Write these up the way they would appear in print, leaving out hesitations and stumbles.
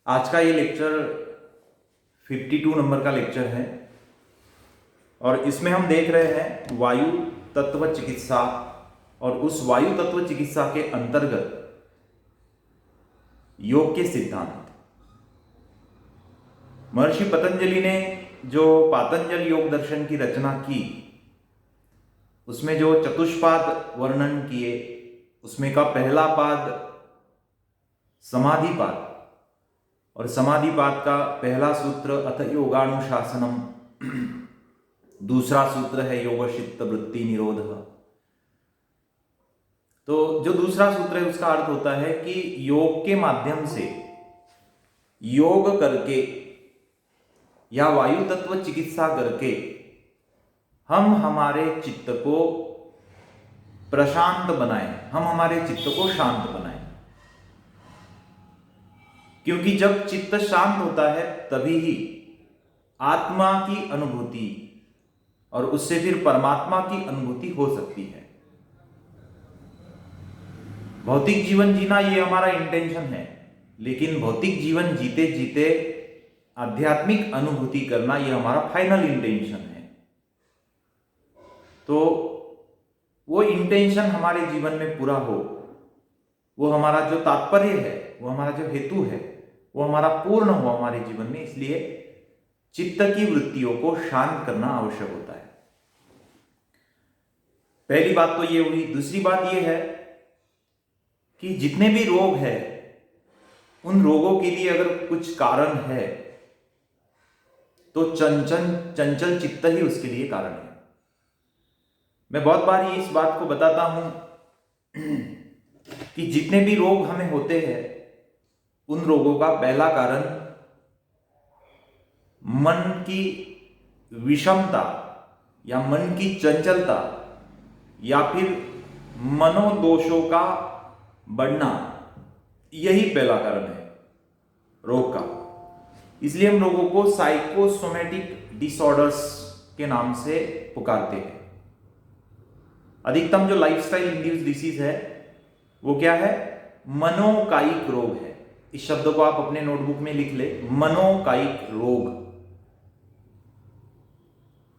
आज का ये लेक्चर 52 नंबर का लेक्चर है और इसमें हम देख रहे हैं वायु तत्व चिकित्सा और उस वायु तत्व चिकित्सा के अंतर्गत योग के सिद्धांत। महर्षि पतंजलि ने जो पातंजल योग दर्शन की रचना की उसमें जो चतुष्पाद वर्णन किए उसमें का पहला पाद समाधिपाद और समाधिपाद का पहला सूत्र अथ योगानुशासनम, दूसरा सूत्र है योग चित्त वृत्ति निरोध। तो जो दूसरा सूत्र है उसका अर्थ होता है कि योग के माध्यम से योग करके या वायु तत्व चिकित्सा करके हम हमारे चित्त को प्रशांत बनाएं, हम हमारे चित्त को शांत बनाएं। क्योंकि जब चित्त शांत होता है तभी ही आत्मा की अनुभूति और उससे फिर परमात्मा की अनुभूति हो सकती है। भौतिक जीवन जीना ये हमारा इंटेंशन है, लेकिन भौतिक जीवन जीते जीते आध्यात्मिक अनुभूति करना ये हमारा फाइनल इंटेंशन है। तो वो इंटेंशन हमारे जीवन में पूरा हो, वो हमारा जो तात्पर्य है, वो हमारा जो हेतु है, वो हमारा पूर्ण हो हमारे जीवन में। इसलिए चित्त की वृत्तियों को शांत करना आवश्यक होता है। पहली बात तो ये हुई। दूसरी बात ये है कि जितने भी रोग है उन रोगों के लिए अगर कुछ कारण है तो चंचल चित्त ही उसके लिए कारण है। मैं बहुत बार इस बात को बताता हूं कि जितने भी रोग हमें होते हैं उन रोगों का पहला कारण मन की विषमता या मन की चंचलता या फिर मनोदोषों का बढ़ना, यही पहला कारण है रोग का। इसलिए हम रोगों को साइकोसोमेटिक डिसऑर्डर्स के नाम से पुकारते हैं। अधिकतम जो लाइफस्टाइल इंड्यूस्ड डिसीज है वो क्या है? मनोकायिक रोग है। इस शब्द को आप अपने नोटबुक में लिख ले, मनोकायिक रोग।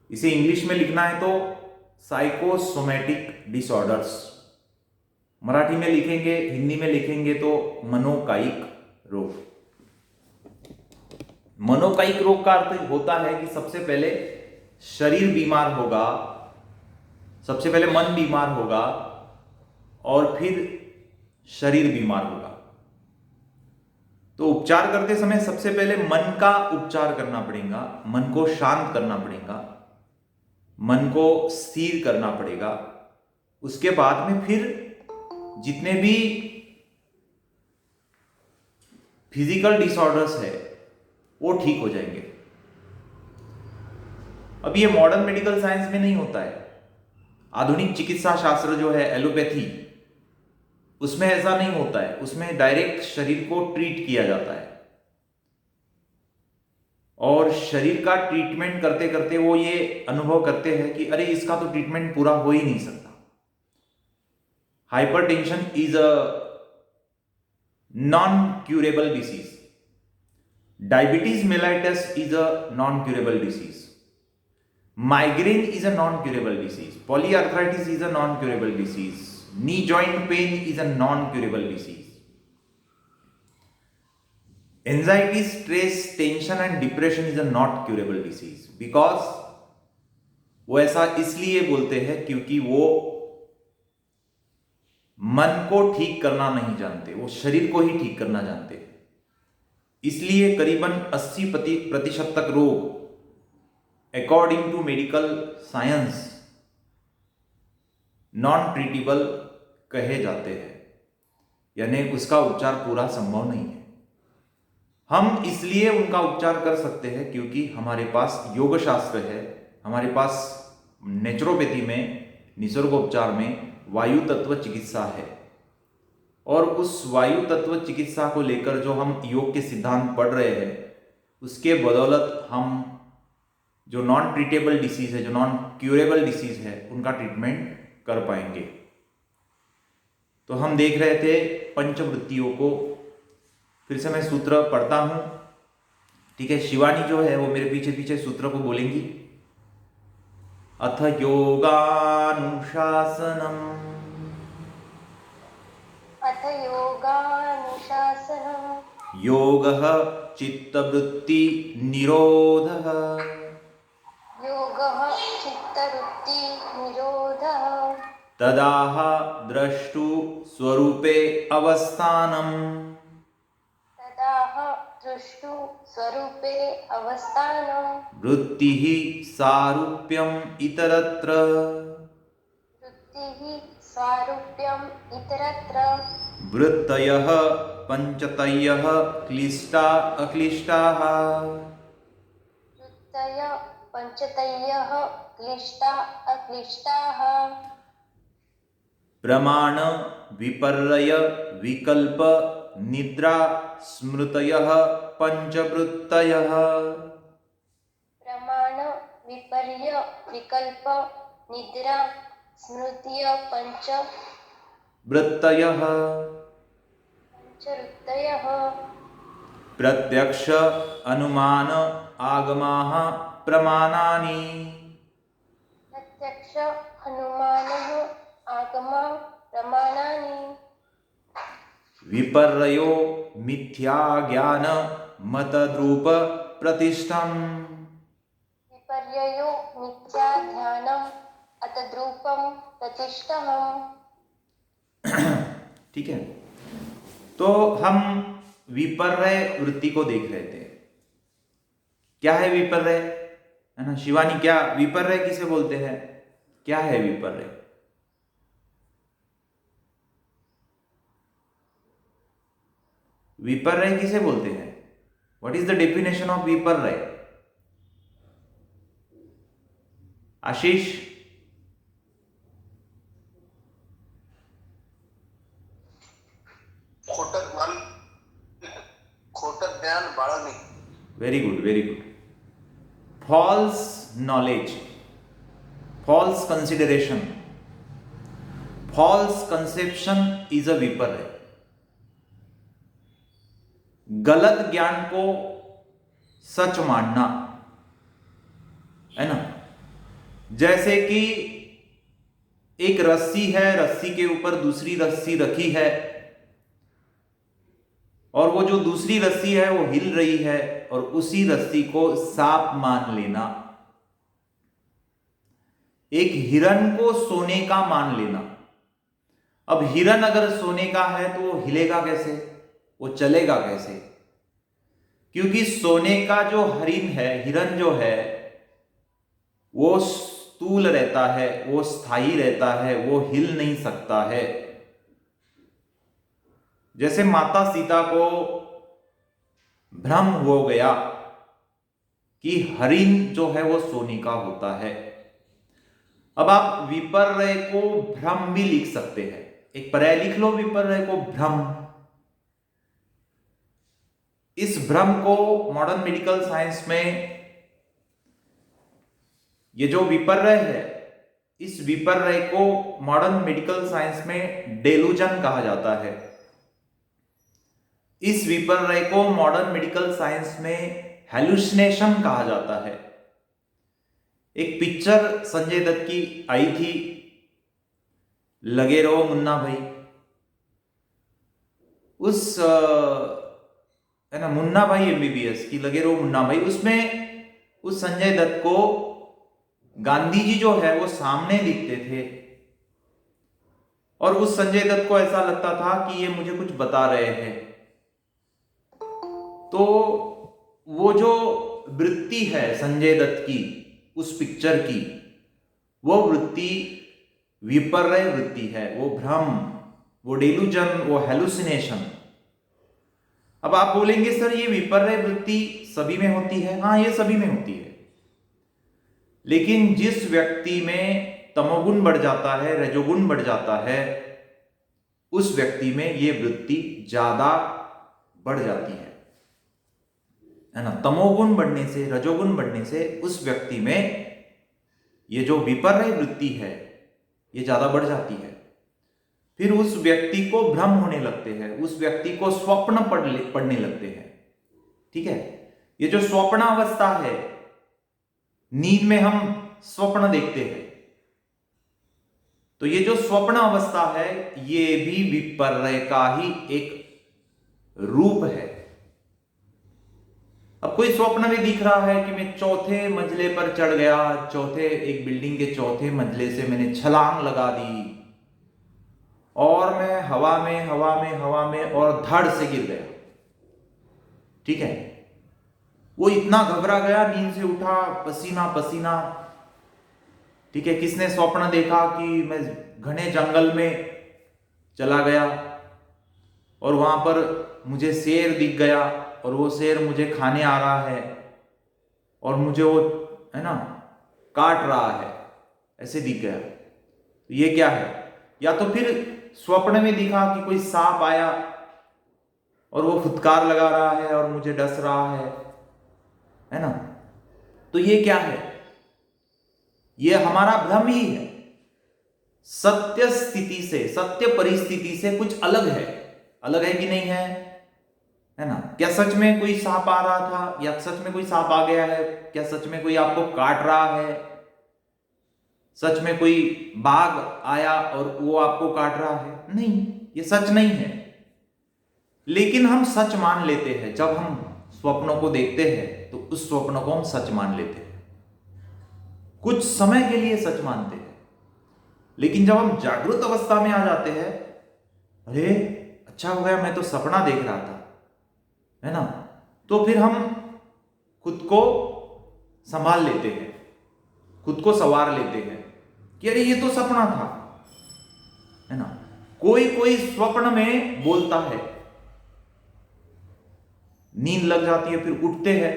इसे इंग्लिश में लिखना है तो साइकोसोमेटिक डिसऑर्डर्स, मराठी में लिखेंगे, हिंदी में लिखेंगे तो मनोकायिक रोग। मनोकायिक रोग का अर्थ होता है कि सबसे पहले शरीर बीमार होगा, सबसे पहले मन बीमार होगा और फिर शरीर बीमार होगा। तो उपचार करते समय सबसे पहले मन का उपचार करना पड़ेगा, मन को शांत करना पड़ेगा, मन को स्थिर करना पड़ेगा। उसके बाद में फिर जितने भी फिजिकल डिसऑर्डर्स है वो ठीक हो जाएंगे। अब ये मॉडर्न मेडिकल साइंस में नहीं होता है। आधुनिक चिकित्सा शास्त्र जो है एलोपैथी, उसमें ऐसा नहीं होता है। उसमें डायरेक्ट शरीर को ट्रीट किया जाता है और शरीर का ट्रीटमेंट करते करते वो ये अनुभव करते हैं कि अरे इसका तो ट्रीटमेंट पूरा हो ही नहीं सकता। Hypertension is a non curable disease, diabetes mellitus is a non curable disease, migraine is a non curable disease, polyarthritis is a non curable disease, knee joint pain is a non-curable disease. Anxiety, stress, tension and depression is a not curable disease because वो ऐसा इसलिए बोलते हैं क्योंकि वो मन को ठीक करना नहीं जानते, वो शरीर को ही ठीक करना जानते हैं। इसलिए करीबन 80% तक रोग according to medical science non treatable कहे जाते हैं, यानी उसका उपचार पूरा संभव नहीं है। हम इसलिए उनका उपचार कर सकते हैं क्योंकि हमारे पास योग शास्त्र है, हमारे पास नेचुरोपैथी में, निसर्गोपचार में वायु तत्व चिकित्सा है। और उस वायु तत्व चिकित्सा को लेकर जो हम योग के सिद्धांत पढ़ रहे हैं उसके बदौलत हम जो नॉन ट्रीटेबल डिसीज है, जो नॉन क्यूरेबल डिसीज है, उनका ट्रीटमेंट कर पाएंगे। तो हम देख रहे थे पंचवृत्तियों को फिर से मैं सूत्र पढ़ता हूं, ठीक है। शिवानी जो है वो मेरे पीछे पीछे सूत्र को बोलेंगी। अथ योगानुशासनम, अथ योगानुशासनम् योगः चित्तवृत्ति निरोधः, योगः चित्तवृत्ति निरोधः तदाह द्रष्टु स्वरूपे अवस्थानम्, तदाह दृष्टु स्वरूपे अवस्थानम् वृत्तिः सारूप्यम् इतरत्र, वृत्तिः सारूप्यम् इतरत्र, वृत्तयः पञ्चतयः क्लिष्टा अक्लिष्टाः, वृत्तय पञ्चतयः क्लिष्टा अक्लिष्टाः, प्रमाण विपर्यय विकल्प निद्रा स्मृतयः पंचवृत्तयः, प्रमाण विपर्य विकल्प निद्रा स्मृतिय वृत्तयः, पंचवृत्तयः, प्रत्यक्ष अनुमान आगमाः प्रमाणानि, प्रत्यक्ष अनुमानः आगम प्रमाणानि, विपर्ययो मिथ्या ज्ञान मतद्रूप प्रतिष्ठम्, विपर्ययो मिथ्या ध्यानम् अतद्रूपं प्रतिष्ठम्। ठीक है। तो हम विपर्य वृत्ति को देख रहे थे। क्या है विपर्य, है ना शिवानी? क्या विपर्य किसे बोलते हैं? क्या है विपर्य? विपर्य किसे बोलते हैं? What is the definition of विपर्य? आशीष, खोटं ज्ञान बाळगणे. Very good, very good. False knowledge, false consideration, false conception is a विपर्य. गलत ज्ञान को सच मानना, है ना? जैसे कि एक रस्सी है, रस्सी के ऊपर दूसरी रस्सी रखी है और वो जो दूसरी रस्सी है वो हिल रही है और उसी रस्सी को सांप मान लेना. एक हिरन को सोने का मान लेना. अब हिरन अगर सोने का है तो वो हिलेगा कैसे, वो चलेगा कैसे? क्योंकि सोने का जो हरिण है, हिरन जो है, वो स्थूल रहता है, वो स्थायी रहता है, वो हिल नहीं सकता है. जैसे माता सीता को भ्रम हो गया कि हरिण जो है वो सोने का होता है. अब आप विपर्य को भ्रम भी लिख सकते हैं. एक पर्याय लिख लो विपर्य को, भ्रम. इस भ्रम को मॉडर्न मेडिकल साइंस में ये जो विपर्य है, इस विपर्य को मॉडर्न मेडिकल साइंस में डेलूजन कहा जाता है. इस विपर्य को मॉडर्न मेडिकल साइंस में हेलुसिनेशन कहा जाता है. एक पिक्चर संजय दत्त की आई थी, लगे रहो मुन्ना भाई. उस है ना, मुन्ना भाई एमबीबीएस की लगे रहो मुन्ना भाई, उसमें उस संजय दत्त को गांधी जी जो है वो सामने दिखते थे और उस संजय दत्त को ऐसा लगता था कि ये मुझे कुछ बता रहे हैं. तो वो जो वृत्ति है संजय दत्त की उस पिक्चर की, वो वृत्ति विपर्य वृत्ति है, वो भ्रम, वो डेलूजन, वो हेलुसिनेशन. अब आप बोलेंगे सर ये विपर्य वृत्ति सभी में होती है? हाँ, ये सभी में होती है. लेकिन जिस व्यक्ति में तमोगुण बढ़ जाता है, रजोगुण बढ़ जाता है, उस व्यक्ति में ये वृत्ति ज्यादा बढ़ जाती है ना. तमोगुण बढ़ने से, रजोगुण बढ़ने से उस व्यक्ति में ये जो विपर्य वृत्ति है ये ज्यादा बढ़ जाती है. फिर उस व्यक्ति को भ्रम होने लगते हैं, उस व्यक्ति को स्वप्न पड़ने लगते हैं। ठीक है, ये जो स्वप्न अवस्था है, नींद में हम स्वप्न देखते हैं, तो ये जो स्वप्न अवस्था है ये भी विपर्य का ही एक रूप है। अब कोई स्वप्न में दिख रहा है कि मैं चौथे मंजिले पर चढ़ गया, एक बिल्डिंग के चौथे मंजिले से मैंने छलांग लगा दी और मैं हवा में और धड़ से गिर गया। ठीक है, वो इतना घबरा गया, नींद से उठा पसीना पसीना। ठीक है, किसने स्वप्न देखा कि मैं घने जंगल में चला गया और वहां पर मुझे शेर दिख गया और वो शेर मुझे खाने आ रहा है और मुझे वो है ना काट रहा है, ऐसे दिख गया। तो ये क्या है? या तो फिर स्वप्न में दिखा कि कोई सांप आया और वो फुटकार लगा रहा है और मुझे डस रहा है ना। तो ये क्या है? ये हमारा भ्रम ही है। सत्य स्थिति से, सत्य परिस्थिति से कुछ अलग है कि नहीं है ना? क्या सच में कोई सांप आ रहा था, या सच में कोई सांप आ गया है? क्या सच में कोई आपको काट रहा है? सच में कोई बाघ आया और वो आपको काट रहा है? नहीं, ये सच नहीं है। लेकिन हम सच मान लेते हैं। जब हम स्वप्नों को देखते हैं तो उस स्वप्न को हम सच मान लेते हैं, कुछ समय के लिए सच मानते हैं। लेकिन जब हम जागृत अवस्था में आ जाते हैं, अरे अच्छा हो गया, मैं तो सपना देख रहा था, है ना, तो फिर हम खुद को संभाल लेते हैं, खुद को संवार लेते हैं कि अरे ये तो सपना था, है ना। कोई स्वप्न में बोलता है, नींद लग जाती है, फिर उठते हैं,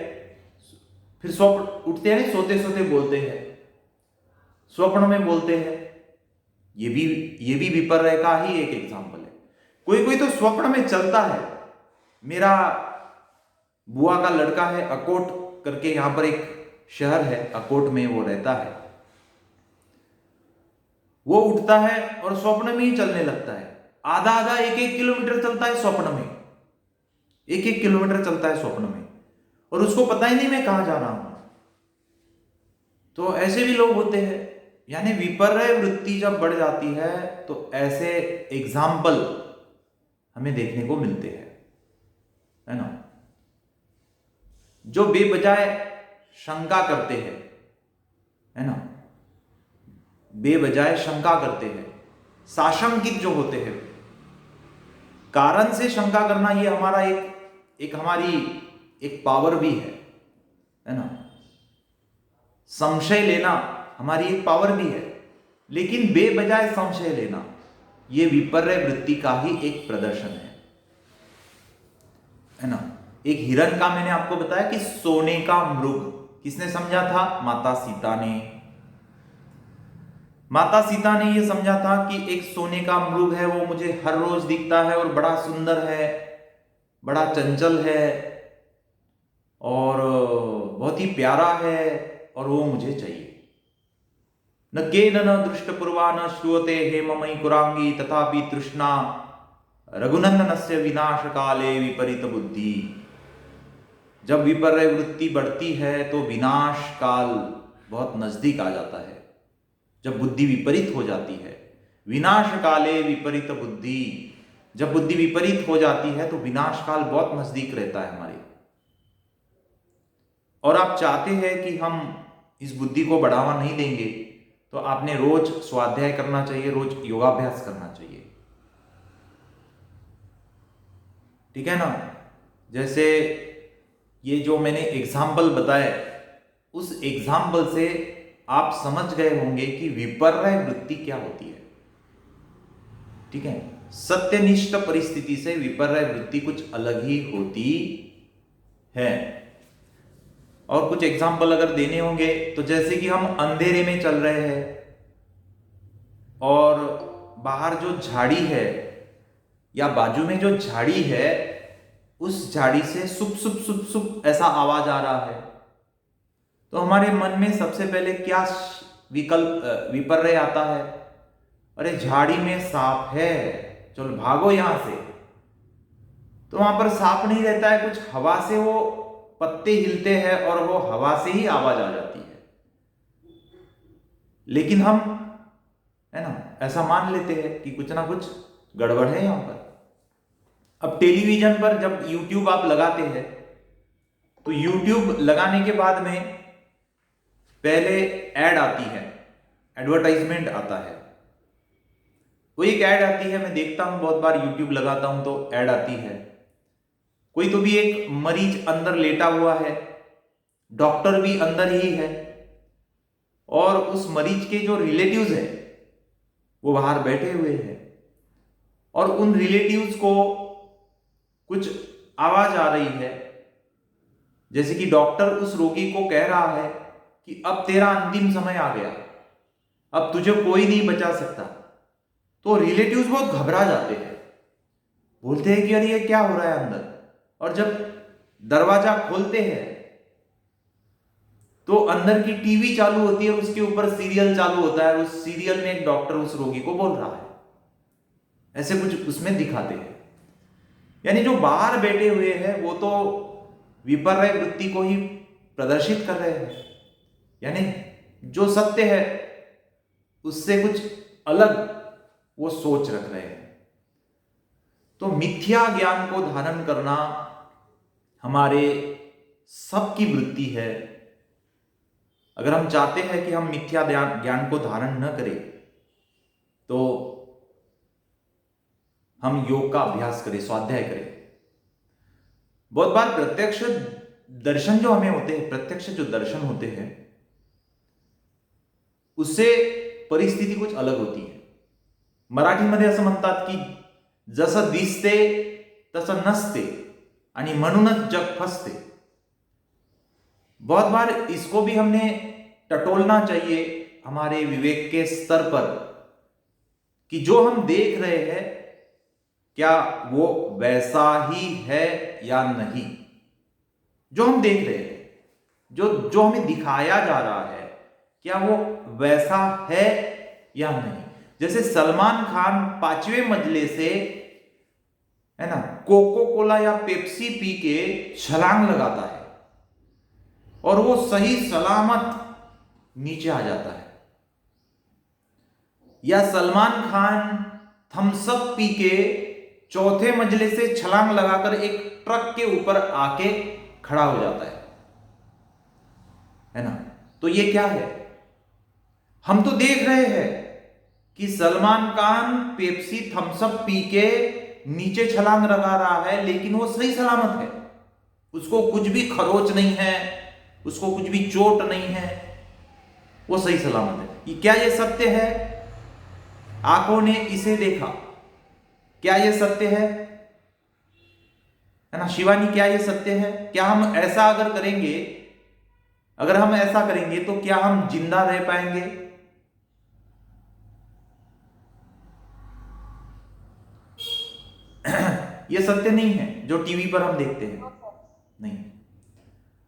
फिर स्वप्न उठते हैं, सोते सोते बोलते हैं, स्वप्न में बोलते हैं। ये भी विपर्य का ही एक एग्जाम्पल है। कोई तो स्वप्न में चलता है। मेरा बुआ का लड़का है, अकोट करके यहां पर एक शहर है, अकोट में वो रहता है। वो उठता है और स्वप्न में ही चलने लगता है। आधा 1 किलोमीटर चलता है स्वप्न में, 1 किलोमीटर चलता है स्वप्न में, और उसको पता ही नहीं मैं कहां जा रहा हूं। तो ऐसे भी लोग होते हैं। यानी विपर्य वृत्ति जब बढ़ जाती है तो ऐसे एग्जाम्पल हमें देखने को मिलते हैं, है ना। जो बेवजह शंका करते हैं, है ना, बेवजह शंका करते हैं, साशंकित जो होते हैं, कारण से शंका करना, ये हमारा हमारी एक पावर भी है ना। संशय लेना हमारी एक पावर भी है, लेकिन बेवजह संशय लेना ये विपर्य वृत्ति का ही एक प्रदर्शन है ना। एक हिरण का मैंने आपको बताया कि सोने का मृग किसने समझा था? माता सीता ने। माता सीता ने यह समझा था कि एक सोने का मृग है, वो मुझे हर रोज दिखता है और बड़ा सुंदर है, बड़ा चंचल है और बहुत ही प्यारा है और वो मुझे चाहिए। न केन न दृष्टपूर्वा न श्रूयते हेममयी कुरांगी तथापि तृष्णा रघुनंदनस्य विनाश काले विपरीत बुद्धि। जब विपर्य वृत्ति बढ़ती है तो विनाश काल बहुत नजदीक आ जाता है। जब बुद्धि विपरीत हो जाती है, विनाश काले विपरीत बुद्धि, जब बुद्धि विपरीत हो जाती है तो विनाश काल बहुत नजदीक रहता है हमारे। और आप चाहते हैं कि हम इस बुद्धि को बढ़ावा नहीं देंगे, तो आपने रोज स्वाध्याय करना चाहिए, रोज योगाभ्यास करना चाहिए। ठीक है ना। जैसे ये जो मैंने एग्जाम्पल बताए, उस एग्जाम्पल से आप समझ गए होंगे कि विपर्य वृत्ति क्या होती है। ठीक है, सत्यनिष्ठ परिस्थिति से विपर्य वृत्ति कुछ अलग ही होती है। और कुछ एग्जाम्पल अगर देने होंगे तो जैसे कि हम अंधेरे में चल रहे हैं और बाहर जो झाड़ी है या बाजू में जो झाड़ी है, उस झाड़ी से सुप सुप सुप सुप ऐसा आवाज आ रहा है, तो हमारे मन में सबसे पहले क्या विपर्य आता है? अरे झाड़ी में सांप है, चलो भागो यहां से, तो वहां पर सांप नहीं रहता है, कुछ हवा से वो पत्ते हिलते हैं और वो हवा से ही आवाज आ जाती है। लेकिन हम, है ना, ऐसा मान लेते हैं कि कुछ ना कुछ गड़बड़ है यहां पर। अब टेलीविजन पर जब YouTube आप लगाते हैं तो YouTube लगाने के बाद में पहले ऐड आती है, एडवर्टाइजमेंट आता है। वो एक ऐड आती है, मैं देखता हूं बहुत बार YouTube लगाता हूं तो ऐड आती है। कोई तो भी एक मरीज अंदर लेटा हुआ है, डॉक्टर भी अंदर ही है, और उस मरीज के जो रिलेटिव्स है वो बाहर बैठे हुए हैं, और उन रिलेटिव्स को कुछ आवाज आ रही है, जैसे कि डॉक्टर उस रोगी को कह रहा है कि अब तेरा अंतिम समय आ गया, अब तुझे कोई नहीं बचा सकता। तो रिलेटिव्स बहुत घबरा जाते हैं, बोलते हैं कि अरे ये क्या हो रहा है अंदर। और जब दरवाजा खोलते हैं तो अंदर की टीवी चालू होती है, उसके ऊपर सीरियल चालू होता है, उस सीरियल में एक डॉक्टर उस रोगी को बोल रहा है, ऐसे कुछ उसमें दिखाते हैं। यानी जो बाहर बैठे हुए हैं वो तो विपर्य वृत्ति को ही प्रदर्शित कर रहे हैं, यानी जो सत्य है उससे कुछ अलग वो सोच रख रहे हैं। तो मिथ्या ज्ञान को धारण करना हमारे सबकी वृत्ति है। अगर हम चाहते हैं कि हम मिथ्या ज्ञान को धारण न करें तो हम योग का अभ्यास करें, स्वाध्याय करें। बहुत बार प्रत्यक्ष दर्शन जो हमें होते हैं, प्रत्यक्ष जो दर्शन होते हैं, उससे परिस्थिती कुछ अलग होती है। मराठीमध्ये असं म्हणतात की जसं दिसते तसं नसते आणि म्हणूनच जग फसते। बहुत बार इसको भी हमने टटोलना चाहिए हमारे विवेक के स्तर पर, कि जो हम देख रहे हैं क्या वो वैसा ही है या नहीं। जो हम देख रहे हैं, जो हमें दिखाया जा रहा है, क्या वो वैसा है या नहीं। जैसे सलमान खान 5वें मंजिले से, है ना, कोको कोला या पेप्सी पी के छलांग लगाता है और वो सही सलामत नीचे आ जाता है। या सलमान खान थम्स अप पी के 4थे मंजिले से छलांग लगाकर एक ट्रक के ऊपर आके खड़ा हो जाता है ना। तो ये क्या है, हम तो देख रहे हैं कि Salman Khan Pepsi thums up पी के नीचे छलांग लगा रहा है, लेकिन वो सही सलामत है, उसको कुछ भी खरोच नहीं है, उसको कुछ भी चोट नहीं है, वो सही सलामत है। क्या ये सत्य है? आंखों ने इसे देखा, क्या ये सत्य है ना शिवानी? क्या ये सत्य है? क्या हम ऐसा अगर करेंगे, अगर हम ऐसा करेंगे तो क्या हम जिंदा रह पाएंगे? ये सत्य नहीं है जो टीवी पर हम देखते हैं, नहीं।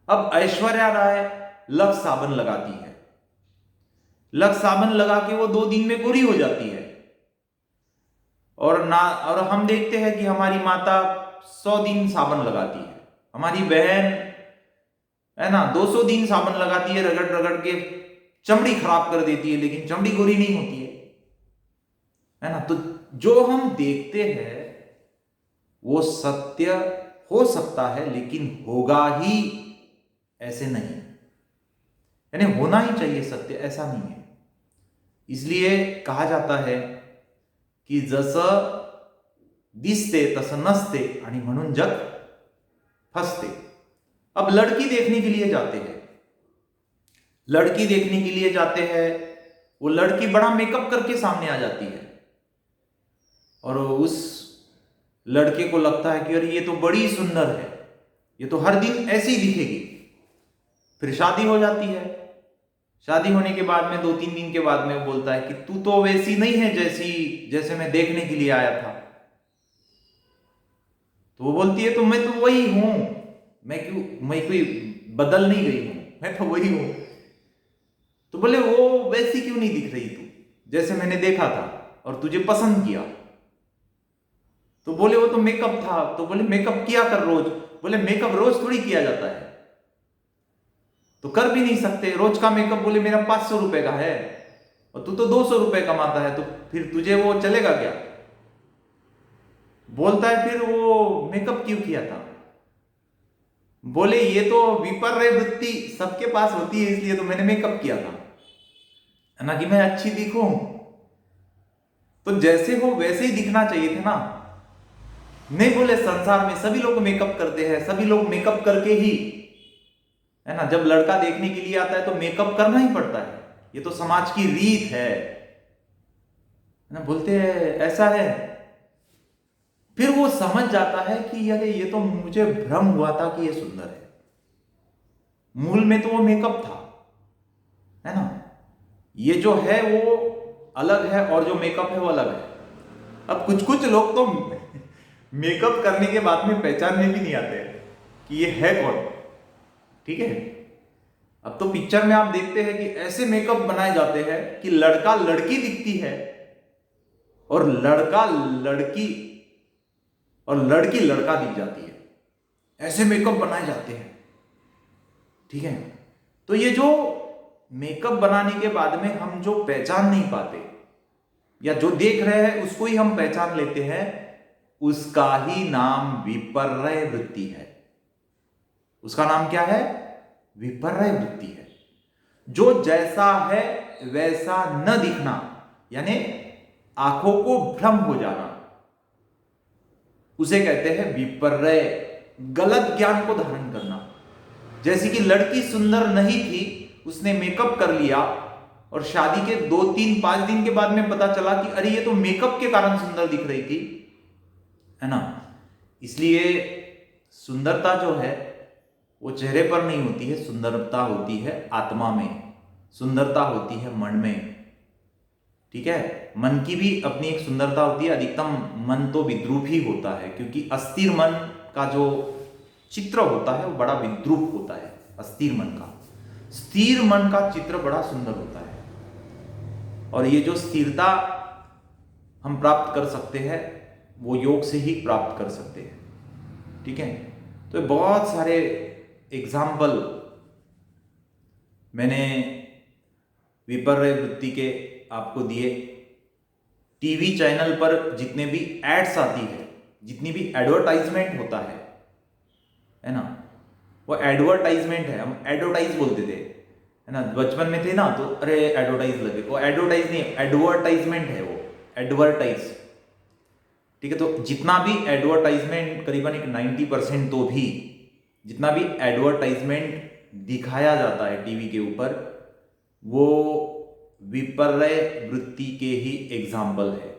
अब ऐश्वर्या राय लक्स साबन लगाती है, लक्स साबन लगा के वो 2 दिन में गोरी हो जाती है, और हम देखते हैं कि हमारी माता 100 दिन साबन लगाती है, हमारी बहन, है ना, 200 दिन साबन लगाती है, रगड़ रगड़ के चमड़ी खराब कर देती है, लेकिन चमड़ी गोरी नहीं होती है ना। तो जो हम देखते हैं वो सत्य हो सकता है, लेकिन होगा ही ऐसे नहीं, यानी होना ही चाहिए सत्य, ऐसा नहीं है। इसलिए कहा जाता है की जसं दिसते तसं नसते आणि म्हणून जग फसते। अब लड़की देखने के लिए जाते हैं, लड़की देखने के लिए जाते हैं, वो लड़की बड़ा मेकअप करके सामने आ जाती है और उस लड़के को लगता है कि अरे ये तो बड़ी सुंदर है, ये तो हर दिन ऐसी दिखेगी। फिर शादी हो जाती है, शादी होने के बाद में 2-3 दिन के बाद में वो बोलता है कि तू तो वैसी नहीं है जैसे मैं देखने के लिए आया था। तो वो बोलती है तो मैं तो वही हूं, मैं कोई बदल नहीं गई हूं, मैं तो वही हूं। तो बोले वो वैसी क्यों नहीं दिख रही तू जैसे मैंने देखा था? और तुझे पसंद किया। तो बोले वो तो मेकअप था। तो बोले मेकअप किया कर रोज। बोले मेकअप रोज थोड़ी किया जाता है, तो कर भी नहीं सकते रोज का मेकअप। बोले मेरा 500 रुपए का है और तू तो 200 रुपए कमाता है, तो फिर तुझे वो चलेगा क्या? बोलता है फिर वो मेकअप क्यों किया था? बोले ये तो विपर्य वृत्ति सबके पास होती है, इसलिए तो मैंने मेकअप किया था, है ना, कि मैं अच्छी दिखूं। तो जैसे हो वैसे ही दिखना चाहिए था ना। नहीं बोले संसार में सभी लोग मेकअप करते हैं, सभी लोग मेकअप करके ही, है ना, जब लड़का देखने के लिए आता है तो मेकअप करना ही पड़ता है, ये तो समाज की रीत है ना। बोलते हैं ऐसा है। फिर वो समझ जाता है कि अरे ये तो मुझे भ्रम हुआ था कि ये सुंदर है, मूल में तो वो मेकअप था, है ना। ये जो है वो अलग है और जो मेकअप है वो अलग है। अब कुछ कुछ लोग तो मेकअप करने के बाद में पहचानने भी नहीं आते कि ये है कौन। ठीक है, अब तो पिक्चर में आप देखते हैं कि ऐसे मेकअप बनाए जाते हैं कि लड़का लड़की दिखती है और लड़का लड़की और लड़की लड़का दिख जाती है, ऐसे मेकअप बनाए जाते हैं। ठीक है, तो ये जो मेकअप बनाने के बाद में हम जो पहचान नहीं पाते या जो देख रहे हैं उसको ही हम पहचान लेते हैं, उसका ही नाम विपर्य वृत्ति है। उसका नाम क्या है? विपर्य वृत्ति है। जो जैसा है वैसा न दिखना, यानी आंखों को भ्रम हो जाना, उसे कहते हैं विपर्य। गलत ज्ञान को धारण करना। जैसे कि लड़की सुंदर नहीं थी, उसने मेकअप कर लिया और शादी के 2-3-5 दिन के बाद में पता चला कि अरे ये तो मेकअप के कारण सुंदर दिख रही थी, है ना। इसलिए सुंदरता जो है वो चेहरे पर नहीं होती है, सुंदरता होती है आत्मा में, सुंदरता होती है मन में। ठीक है, मन की भी अपनी एक सुंदरता होती है। अधिकतम मन तो विद्रूप ही होता है, क्योंकि अस्थिर मन का जो चित्र होता है वो बड़ा विद्रूप होता है। अस्थिर मन का, स्थिर मन का चित्र बड़ा सुंदर होता है। और ये जो स्थिरता हम प्राप्त कर सकते हैं वो योग से ही प्राप्त कर सकते हैं। ठीक है, तो बहुत सारे एग्जाम्पल मैंने विपर्य वृत्ति के आपको दिए। टीवी चैनल पर जितने भी एड्स आती है, जितनी भी एडवर्टाइजमेंट होता है ना, वो एडवर्टाइजमेंट है। हम एडवर्टाइज बोलते थे, है ना, बचपन में थे ना, तो अरे एडवर्टाइज लगे। वो एडवर्टाइज नहीं, एडवर्टाइजमेंट है वो, एडवर्टाइज। ठीक है, तो जितना भी एडवर्टाइजमेंट, करीबन एक 90% तो भी जितना भी एडवर्टाइजमेंट दिखाया जाता है टीवी के ऊपर, वो विपर्य वृत्ति के ही एग्जाम्पल है।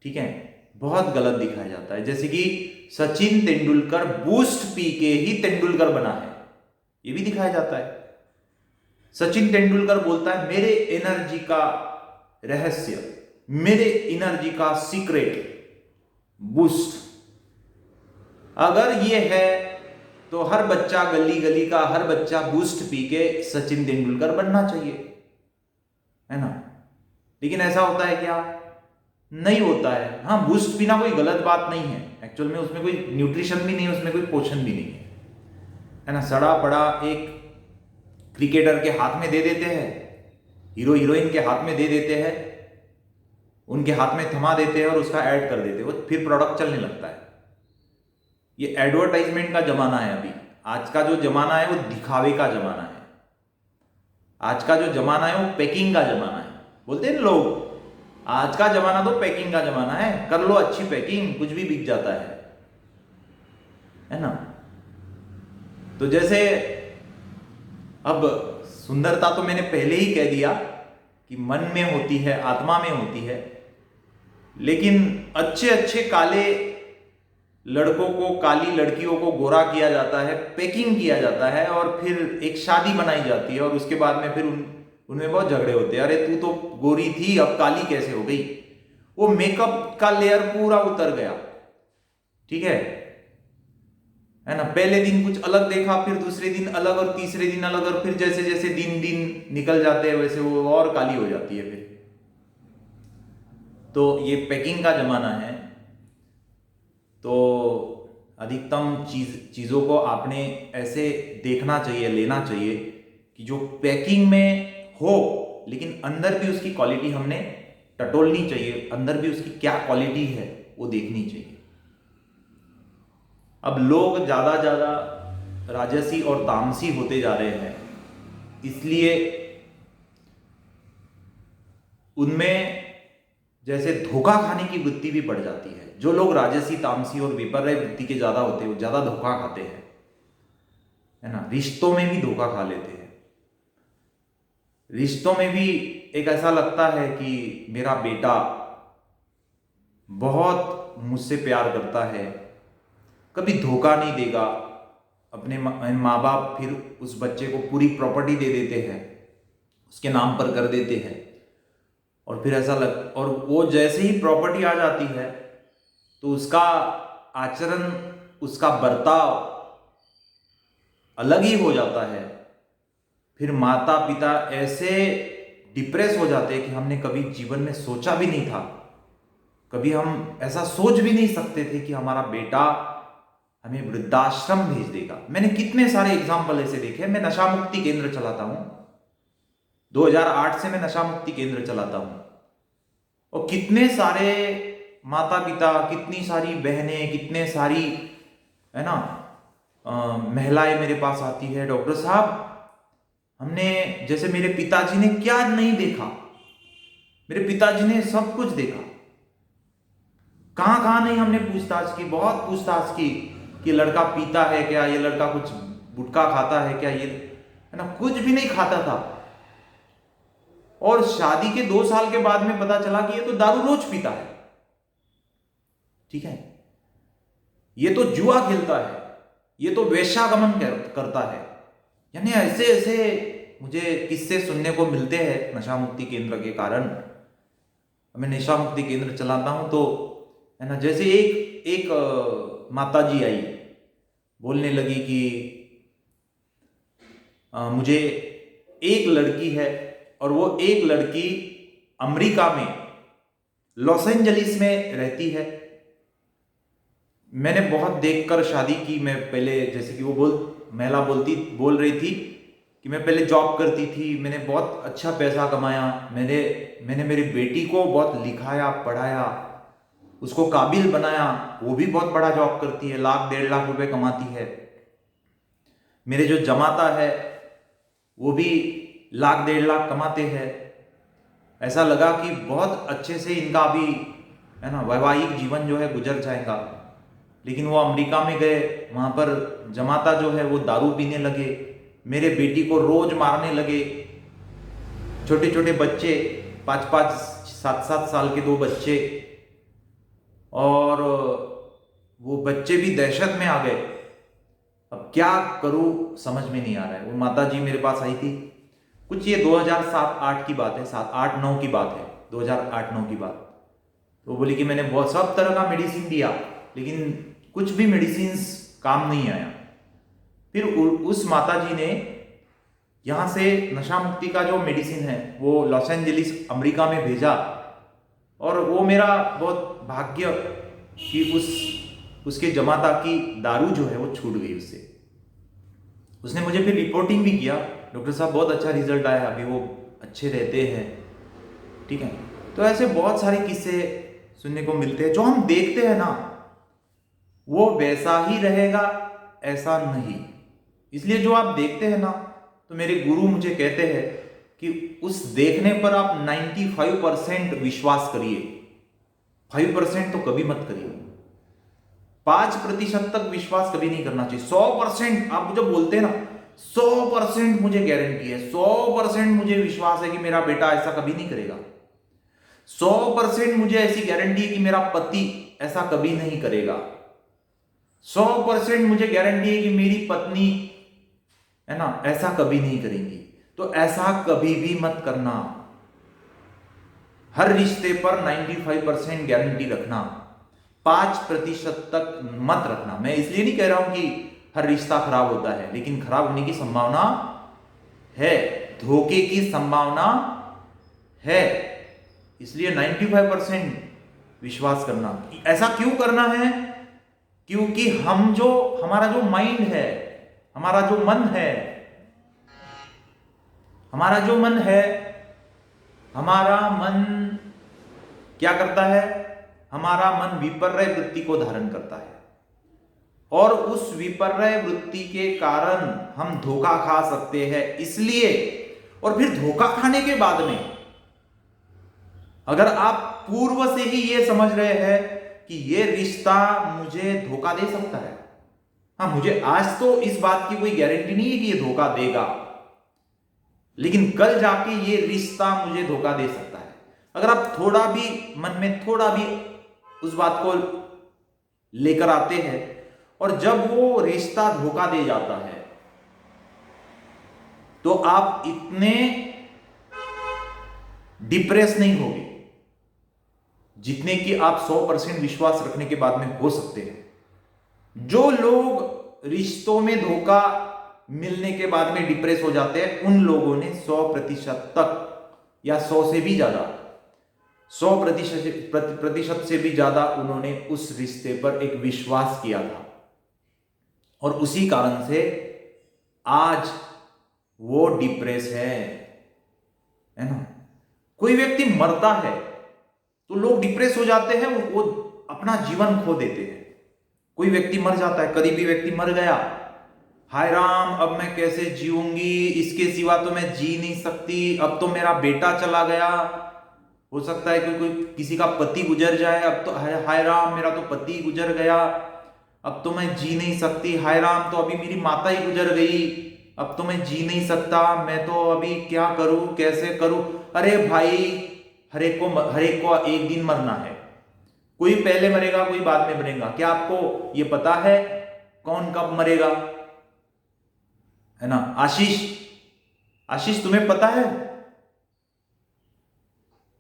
ठीक है, बहुत गलत दिखाया जाता है। जैसे कि सचिन तेंदुलकर बूस्ट पी के ही तेंदुलकर बना है, ये भी दिखाया जाता है। सचिन तेंदुलकर बोलता है मेरे एनर्जी का रहस्य, मेरे एनर्जी का सीक्रेट बूस्ट। अगर ये है तो हर बच्चा, गली गली का हर बच्चा बूस्ट पी के सचिन तेंदुलकर बनना चाहिए, है ना। लेकिन ऐसा होता है क्या? नहीं होता है। हाँ, बूस्ट पीना कोई गलत बात नहीं है, एक्चुअल में उसमें कोई न्यूट्रिशन भी नहीं है, उसमें कोई पोषण भी नहीं है ना। सड़ा पड़ा एक क्रिकेटर के हाथ में दे देते हैं, हीरो हीरोइन के हाथ में दे देते हैं, उनके हाथ में थमा देते हैं और उसका ऐड कर देते हैं, वो फिर प्रोडक्ट चलने लगता है। ये एडवर्टाइजमेंट का जमाना है अभी। आज का जो जमाना है वो दिखावे का जमाना है। आज का जो जमाना है वो पैकिंग का जमाना है। बोलते हैं लोग, आज का जमाना तो पैकिंग का जमाना है, कर लो अच्छी पैकिंग, कुछ भी बिक जाता है ना। तो जैसे अब सुंदरता तो मैंने पहले ही कह दिया कि मन में होती है, आत्मा में होती है। लेकिन अच्छे अच्छे काले लड़कों को, काली लड़कियों को गोरा किया जाता है, पैकिंग किया जाता है और फिर एक शादी बनाई जाती है और उसके बाद में फिर उनमें बहुत झगड़े होते हैं। अरे तू तो गोरी थी, अब काली कैसे हो गई? वो मेकअप का लेयर पूरा उतर गया। ठीक है ना। पहले दिन कुछ अलग देखा, फिर दूसरे दिन अलग और तीसरे दिन अलग, और फिर जैसे जैसे दिन दिन निकल जाते हैं वैसे वो और काली हो जाती है फिर। तो ये पैकिंग का ज़माना है, तो अधिकतम चीज़ों को आपने ऐसे देखना चाहिए, लेना चाहिए कि जो पैकिंग में हो लेकिन अंदर भी उसकी क्वालिटी हमने टटोलनी चाहिए, अंदर भी उसकी क्या क्वालिटी है वो देखनी चाहिए। अब लोग ज़्यादा राजसी और तामसी होते जा रहे हैं, इसलिए उनमें जैसे धोखा खाने की वृत्ति भी बढ़ जाती है। जो लोग राजसी, तामसी और विपर्य वृत्ति के ज़्यादा होते हैं वो ज़्यादा धोखा खाते हैं, है ना। रिश्तों में भी धोखा खा लेते हैं। रिश्तों में भी एक ऐसा लगता है कि मेरा बेटा बहुत मुझसे प्यार करता है, कभी धोखा नहीं देगा। अपने माँ बाप फिर उस बच्चे को पूरी प्रॉपर्टी दे देते हैं, उसके नाम पर कर देते हैं, और फिर ऐसा और वो जैसे ही प्रॉपर्टी आ जाती है तो उसका आचरण, उसका बर्ताव अलग ही हो जाता है। फिर माता पिता ऐसे डिप्रेस हो जाते हैं कि हमने कभी जीवन में सोचा भी नहीं था, कभी हम ऐसा सोच भी नहीं सकते थे कि हमारा बेटा हमें वृद्धाश्रम भेज देगा। मैंने कितने सारे एग्जाम्पल ऐसे देखे। मैं नशा मुक्ति केंद्र चलाता हूं, 2008 से मैं नशा मुक्ति केंद्र चलाता हूं, और कितने सारे माता पिता, कितनी सारी बहनें, कितने सारी, है ना, महिलाएं मेरे पास आती है, डॉक्टर साहब हमने, जैसे मेरे पिताजी ने क्या नहीं देखा, मेरे पिताजी ने सब कुछ देखा, कहां कहां नहीं हमने पूछताछ की, बहुत पूछताछ की कि लड़का पीता है क्या, ये लड़का कुछ गुटखा खाता है क्या, ये, है ना, कुछ भी नहीं खाता था। और शादी के 2 साल के बाद में पता चला कि ये तो दारू रोज पीता है, ठीक है, ये तो जुआ खेलता है, ये तो वेश्यागमन करता है। यानी ऐसे ऐसे मुझे किस्से सुनने को मिलते हैं नशा मुक्ति केंद्र के कारण। मैं नशा मुक्ति केंद्र चलाता हूं तो, है ना, जैसे एक माता जी आई, बोलने लगी कि मुझे एक लड़की है, और वो एक लड़की अमेरिका में लॉस एंजलिस में रहती है। मैंने बहुत देखकर शादी की। मैं पहले, जैसे कि वो महिला बोल रही थी कि मैं पहले जॉब करती थी, मैंने बहुत अच्छा पैसा कमाया, मैंने मेरी बेटी को बहुत लिखाया, पढ़ाया, उसको काबिल बनाया, वो भी बहुत बड़ा जॉब करती है, 1,00,000-1.5 लाख रुपए कमाती है। मेरे जो जमाता है वो भी 1,00,000-1.5 लाख कमाते हैं। ऐसा लगा कि बहुत अच्छे से इनका अभी, है ना, वैवाहिक जीवन जो है गुजर जाएगा। लेकिन वो अमेरिका में गए, वहां पर जमाता जो है वो दारू पीने लगे, मेरे बेटी को रोज मारने लगे। छोटे छोटे बच्चे, 5-5, 7-7 साल के 2 बच्चे, और वो बच्चे भी दहशत में आ गए। अब क्या करूं समझ में नहीं आ रहा है। वो माता जी मेरे पास आई थी, कुछ ये 2007-8 की बात है, 7-8-9 की बात है, 2008-9 की बात। तो बोली कि मैंने बहुत सब तरह का मेडिसिन दिया, लेकिन कुछ भी मेडिसिन काम नहीं आया। फिर उस माता जी ने यहाँ से नशा मुक्ति का जो मेडिसिन है वो लॉस एंजलिस अमेरिका में भेजा, और वो मेरा बहुत भाग्य कि उसके जमाता की दारू जो है वो छूट गई उससे। उसने मुझे फिर रिपोर्टिंग भी किया, डॉक्टर साहब बहुत अच्छा रिजल्ट आया, अभी वो अच्छे रहते हैं, ठीक है। तो ऐसे बहुत सारे किस्से सुनने को मिलते हैं। जो हम देखते हैं ना वो वैसा ही रहेगा ऐसा नहीं। इसलिए जो आप देखते हैं ना, तो मेरे गुरु मुझे कहते हैं कि उस देखने पर आप 95% विश्वास करिए, 5% तो कभी मत करिए। 5% तक विश्वास कभी नहीं करना चाहिए। 100% आप जब बोलते हैं ना, 100% मुझे गारंटी है, 100% मुझे विश्वास है कि मेरा बेटा ऐसा कभी नहीं करेगा, 100% मुझे ऐसी गारंटी है कि मेरा पति ऐसा कभी नहीं करेगा, 100% मुझे गारंटी है कि मेरी पत्नी, है ना, ऐसा कभी नहीं करेंगी। तो ऐसा कभी भी मत करना। हर रिश्ते पर 95% गारंटी रखना, 5% तक मत रखना। मैं इसलिए नहीं कह रहा हूं कि हर रिश्ता खराब होता है, लेकिन खराब होने की संभावना है, धोखे की संभावना है। इसलिए 95% विश्वास करना। ऐसा क्यों करना है? क्योंकि हमारा जो माइंड है, हमारा जो मन है, हमारा मन क्या करता है? हमारा मन विपर्य वृत्ति को धारण करता है, और उस विपर्य वृत्ति के कारण हम धोखा खा सकते हैं। इसलिए, और फिर धोखा खाने के बाद में अगर आप पूर्व से ही ये समझ रहे हैं कि ये रिश्ता मुझे धोखा दे सकता है, हाँ, मुझे आज तो इस बात की कोई गारंटी नहीं है कि ये धोखा देगा, लेकिन कल जाके ये रिश्ता मुझे धोखा दे सकता है। अगर आप थोड़ा भी मन में थोड़ा भी उस बात को लेकर आते हैं, और जब वो रिश्ता धोखा दे जाता है, तो आप इतने डिप्रेस नहीं होगे जितने कि आप 100% विश्वास रखने के बाद में हो सकते हैं। जो लोग रिश्तों में धोखा मिलने के बाद में डिप्रेस हो जाते हैं, उन लोगों ने 100% तक, या 100 से भी ज्यादा, 100% से भी ज्यादा उन्होंने उस रिश्ते पर एक विश्वास किया था, और उसी कारण से आज वो डिप्रेस है ना। कोई व्यक्ति मरता है तो लोग डिप्रेस हो जाते हैं, वो अपना जीवन खो देते हैं। कोई व्यक्ति मर जाता है, करीबी व्यक्ति मर गया, हाय राम, अब मैं कैसे जीऊंगी, इसके सिवा तो मैं जी नहीं सकती, अब तो मेरा बेटा चला गया, हो सकता है कि कोई किसी का पति गुजर जाए, अब तो हाय राम, मेरा तो पति गुजर गया, अब तो मैं जी नहीं सकती, हाय राम, तो अभी मेरी माता ही गुजर गई, अब तो मैं जी नहीं सकता, मैं तो अभी क्या करूं, कैसे करूं। अरे भाई, हर एक को एक दिन मरना है, कोई पहले मरेगा, कोई बाद में मरेगा। क्या आपको ये पता है कौन कब मरेगा? है ना आशीष, तुम्हें पता है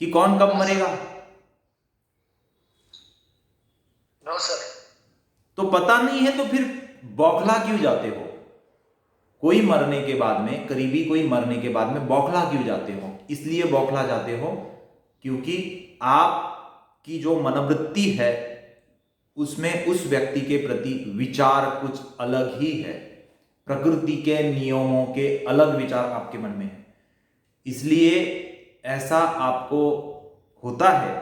कि कौन कब मरेगा? No sir. तो पता नहीं है तो फिर बौखला क्यों जाते हो? कोई मरने के बाद में, करीबी कोई मरने के बाद में बौखला क्यों जाते हो? इसलिए बौखला जाते हो क्योंकि आपकी जो मनोवृत्ति है उसमें उस व्यक्ति के प्रति विचार कुछ अलग ही है, प्रकृति के नियमों के अलग विचार आपके मन में है, इसलिए ऐसा आपको होता है।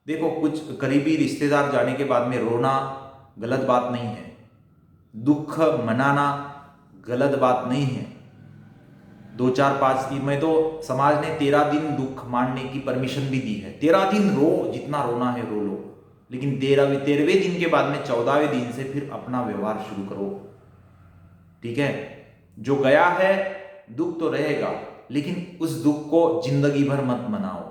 देखो, कुछ करीबी रिश्तेदार जाने के बाद में रोना गलत बात नहीं है, दुख मनाना गलत बात नहीं है। 2 4 5 दिन में तो समाज ने 13 दिन दुख मानने की परमिशन भी दी है। 13 दिन रो, जितना रोना है रो लो, लेकिन 13वें दिन के बाद में 14वें दिन से फिर अपना व्यवहार शुरू करो, ठीक है? जो गया है दुख तो रहेगा, लेकिन उस दुख को जिंदगी भर मत मनाओ,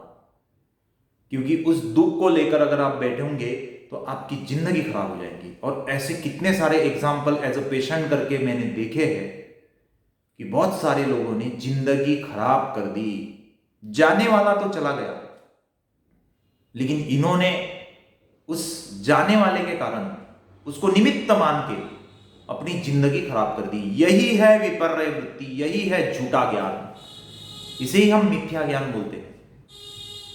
क्योंकि उस दुख को लेकर अगर आप बैठोगे तो आपकी जिंदगी खराब हो जाएगी। और ऐसे कितने सारे एग्जाम्पल एज अ पेशेंट करके मैंने देखे हैं कि बहुत सारे लोगों ने जिंदगी खराब कर दी। जाने वाला तो चला गया, लेकिन इन्होंने उस जाने वाले के कारण उसको निमित्त मान के अपनी जिंदगी खराब कर दी। यही है विपर्य वृत्ति, यही है झूठा ज्ञान, इसे ही हम मिथ्या ज्ञान बोलते हैं,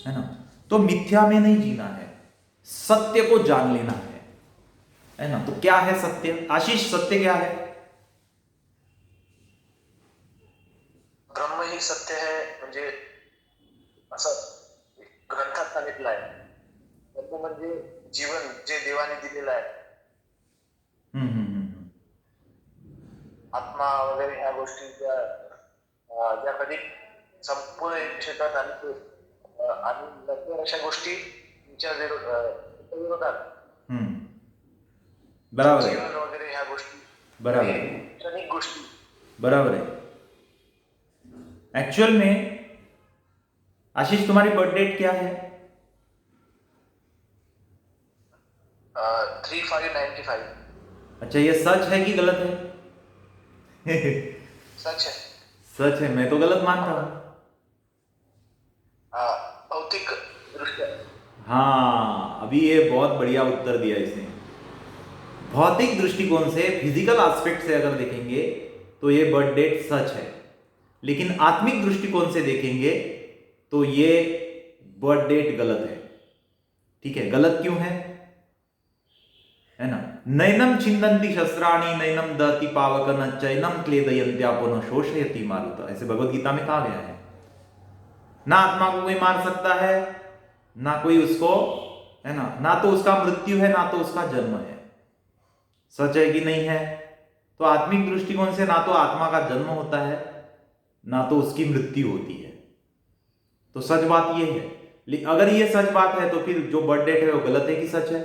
है ना। तो मिथ्या में नहीं जीना है, सत्य को जान लेना है ना। तो क्या है सत्य? आशीष, सत्य क्या है? ब्रह्म ही सत्य है, म्हणजे असं ग्रंथात सांगितलं आहे। ब्रह्म म्हणजे जीवन जे देवाने दिलेलं आहे, आत्मा वगैरे ह्या गोष्टी ज्या कधी संपूर्ण क्षेत्रात आणि नंतर अशा गोष्टी तुमच्या विरोधात बराबर है, जीवन वगैरे ह्या गोष्टी बराबर है, क्षणिक गोष्टी बराबर है। एक्चुअल में आशीष, तुम्हारी बर्थ डेट क्या है? 3595। अच्छा, ये सच है कि गलत है? सच है। सच है, मैं तो गलत मानता हूं। भौतिक दृष्टया। हाँ, अभी ये बहुत बढ़िया उत्तर दिया इसने। भौतिक दृष्टिकोण से, फिजिकल एस्पेक्ट से अगर देखेंगे तो ये बर्थ डेट सच है, लेकिन आत्मिक दृष्टिकोण से देखेंगे तो ये बर्थ डेट गलत है। ठीक है, गलत क्यों है ना? नैनम छिन्दन्ति शस्त्राणि नैनम दहति पावक न चैनम क्लेदयन्त्यापो न शोषयति मारुत, ऐसे भगवत गीता में कहा गया है। ना आत्मा को कोई मार सकता है, ना कोई उसको, है ना तो उसका मृत्यु है, ना तो उसका जन्म है। सच है कि नहीं है? तो आत्मिक दृष्टिकोण से ना तो आत्मा का जन्म होता है, ना तो उसकी मृत्यु होती है। तो सच बात यह है। अगर ये सच बात है तो फिर जो बर्थ डेट है वो गलत है कि सच है?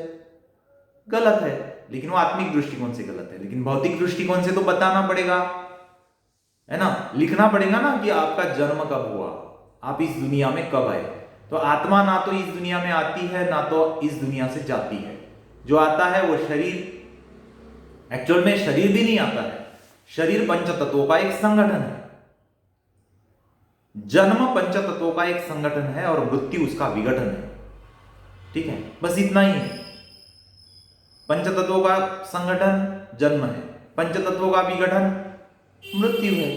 गलत है, लेकिन वो आत्मिक दृष्टिकोण से गलत है। लेकिन भौतिक दृष्टिकोण से तो बताना पड़ेगा, है ना, लिखना पड़ेगा ना कि आपका जन्म कब हुआ, आप इस दुनिया में कब आए। तो आत्मा ना तो इस दुनिया में आती है, ना तो इस दुनिया से जाती है। जो आता है वो शरीर, एक्चुअल में शरीर भी नहीं आता है, शरीर पंच तत्वों का एक संगठन है। जन्म पंच तत्वों का एक संगठन है और मृत्यु उसका विघटन है। ठीक है, बस इतना ही है। पंच तत्वों का संगठन जन्म है, पंच तत्वों का विघटन मृत्यु है।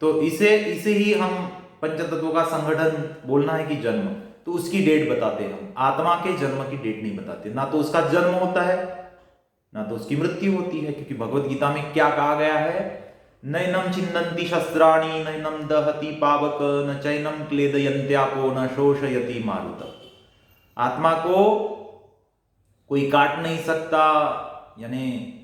तो इसे ही हम पंच तत्वों का संगठन बोलना है कि जन्म, तो उसकी डेट बताते हैं हम। आत्मा के जन्म की डेट नहीं बताते, ना तो उसका जन्म होता है, ना तो उसकी मृत्यु होती है। क्योंकि भगवत गीता में क्या कहा गया है? नैनम छिन्दन्ति शस्त्राणि नैनम दहति पावक न चैनम क्लेदयन्त्यापो न शोषयति मारुत। आत्मा को कोई काट नहीं सकता, यानी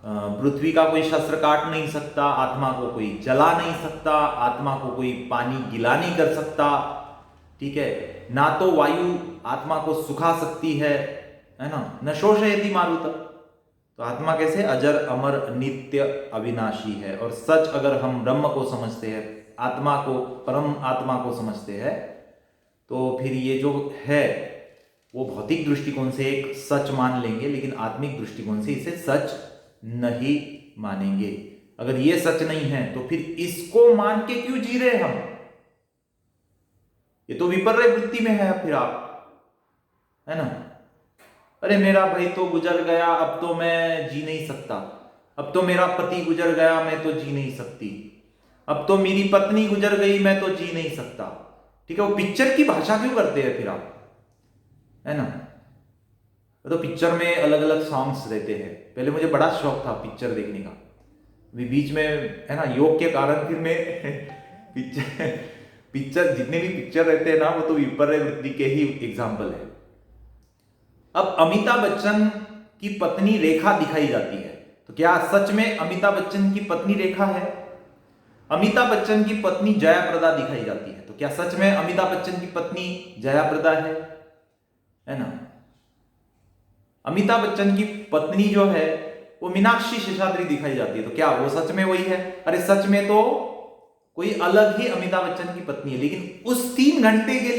पृथ्वी का कोई शस्त्र काट नहीं सकता, आत्मा को कोई जला नहीं सकता, आत्मा को कोई पानी गिला नहीं कर सकता। ठीक है, ना तो वायु आत्मा को सुखा सकती है ना, न शोषयति मारुत। तो आत्मा कैसे अजर अमर नित्य अविनाशी है। और सच अगर हम ब्रह्म को समझते हैं, आत्मा को, परम आत्मा को समझते हैं, तो फिर ये जो है वो भौतिक दृष्टिकोण से एक सच मान लेंगे, लेकिन आत्मिक दृष्टिकोण से इसे सच नहीं मानेंगे। अगर ये सच नहीं है तो फिर इसको मान के क्यों जी रहे हम? ये तो विपर्य वृत्ति में है फिर आप, है ना। अरे मेरा भाई तो गुजर गया, अब तो मैं जी नहीं सकता। अब तो मेरा पति गुजर गया, मैं तो जी नहीं सकती। अब तो मेरी पत्नी गुजर गई, मैं तो जी नहीं सकता। ठीक है, वो पिक्चर की भाषा क्यों करते हैं फिर आप, है ना। तो पिक्चर में अलग अलग सॉन्ग्स रहते हैं। पहले मुझे बड़ा शौक था पिक्चर देखने का, अभी बीच में, है ना, योग के कारण फिर मैं पिक्चर जितने भी पिक्चर रहते हैं ना, वो तो विपर्य वृत्ति के ही एग्जाम्पल है। अब अमिताभ बच्चन की पत्नी रेखा दिखाई जाती है, तो क्या सच में अमिताभ बच्चन की पत्नी रेखा है? अमिताभ बच्चन की पत्नी जयाप्रदा दिखाई जाती है, तो क्या सच में अमिताभ बच्चन की पत्नी जयाप्रदा है ना। अमिताभ बच्चन की पत्नी जो है वो मीनाक्षी शेषाद्री दिखाई जाती है, तो क्या वो सच में वही है? अरे सच में तो कोई अलग ही अमिताभ बच्चन की पत्नी है, लेकिन उस 3 घंटे के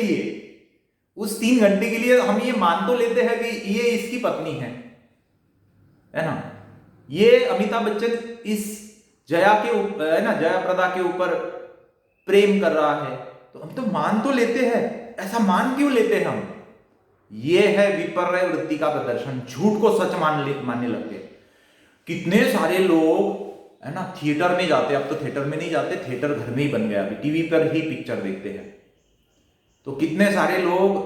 लिए हम ये मान तो लेते हैं कि ये इसकी पत्नी है ना। ये अमिताभ बच्चन इस जया के ऊपर, है ना, जयाप्रदा के ऊपर प्रेम कर रहा है, तो हम तो मान तो लेते हैं। ऐसा मान क्यों लेते हैं हम? ये है विपर्य वृत्ति का प्रदर्शन। झूठ को सच मानने लगते हैं। कितने सारे लोग, है ना, थिएटर में जाते हैं। अब तो थिएटर में नहीं जाते, थिएटर घर में ही बन गया, अभी टीवी पर ही पिक्चर देखते हैं। तो कितने सारे लोग,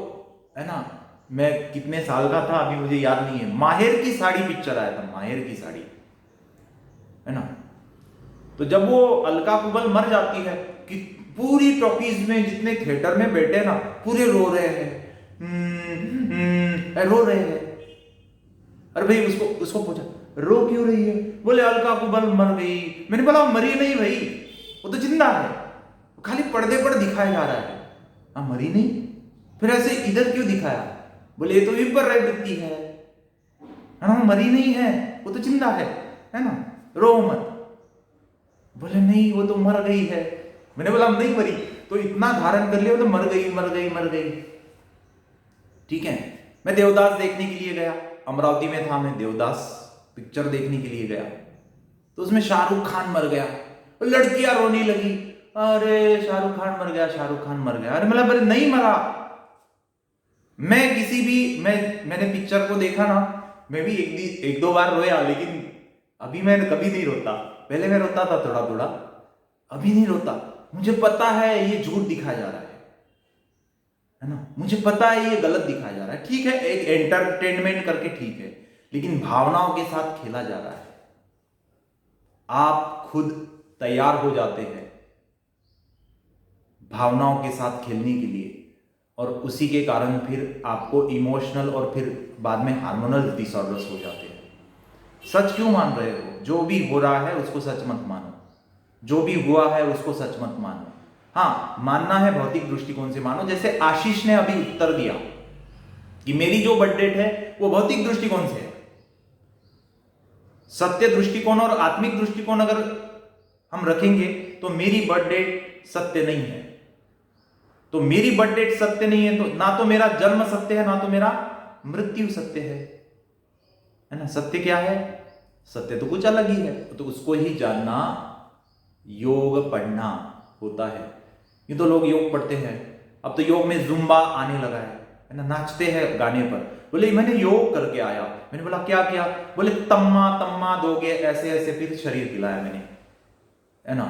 है ना, मैं कितने साल का था अभी मुझे याद नहीं है, माहिर की साड़ी पिक्चर आया था, माहिर की साड़ी, है ना। तो जब वो अलका कुबल मर जाती है कि पूरी टॉकीज में जितने थिएटर में बैठे ना, पूरे रो रहे हैं, रो रहे हैं। अरे भाई उसको पूछा, रो क्यों रही है? बोले अलका कुबल मर गई। मैंने बोला मरी नहीं भाई, वो तो जिंदा है, खाली पर्दे पर दिखाया जा रहा है। हाँ, मरी नहीं, फिर ऐसे इधर क्यों दिखाया? बोले ये तो विपर्य वृत्ति है ना, मरी नहीं है, वो तो जिंदा है ना, रो मत। बोले नहीं वो तो मर गई है। मैंने बोला नहीं मरी, तो इतना धारण कर लिया, तो मर गई। ठीक है, मैं देवदास देखने के लिए गया, अमरावती में था, मैं देवदास पिक्चर देखने के लिए गया, तो उसमें शाहरुख खान मर गया, लड़कियां रोने लगी, अरे शाहरुख खान मर गया। अरे मतलब नहीं मरा। मैंने पिक्चर को देखा ना, मैं भी एक दो बार रोया, लेकिन अभी मैं कभी नहीं रोता। पहले मैं रोता था थोड़ा, अभी नहीं रोता। मुझे पता है ये झूठ दिखाया जा रहा है, है ना। मुझे पता है ये गलत दिखाया जा रहा है, ठीक है, एक एंटरटेनमेंट करके ठीक है, लेकिन भावनाओं के साथ खेला जा रहा है। आप खुद तैयार हो जाते हैं भावनाओं के साथ खेलने के लिए, और उसी के कारण फिर आपको इमोशनल और फिर बाद में हार्मोनल डिसऑर्डर्स हो जाते हैं। सच क्यों मान रहे हो? जो भी हो रहा है उसको सच मत मानो, जो भी हुआ है उसको सच मत मानो। हाँ, मानना है भौतिक दृष्टिकोण से मानो, जैसे आशीष ने अभी उत्तर दिया कि मेरी जो बर्थ डेट है वो भौतिक दृष्टिकोण से है। सत्य दृष्टिकोण और आत्मिक दृष्टिकोण अगर हम रखेंगे तो मेरी बर्थ डेट सत्य नहीं है। तो मेरी बर्थ डेट सत्य नहीं है तो ना तो मेरा जन्म सत्य है, ना तो मेरा मृत्यु सत्य है ना। सत्य क्या है? सत्य तो कुछ अलग ही है, तो उसको ही जानना योग पढ़ना होता है। ये तो लोग योग पढ़ते हैं, अब तो योग में जुम्बा आने लगा है ना, नाचते हैं गाने पर। बोले मैंने योग करके आया। मैंने बोला क्या किया? बोले तम्मा तम्मा दोगे, ऐसे ऐसे फिर शरीर हिलाया मैंने, है ना।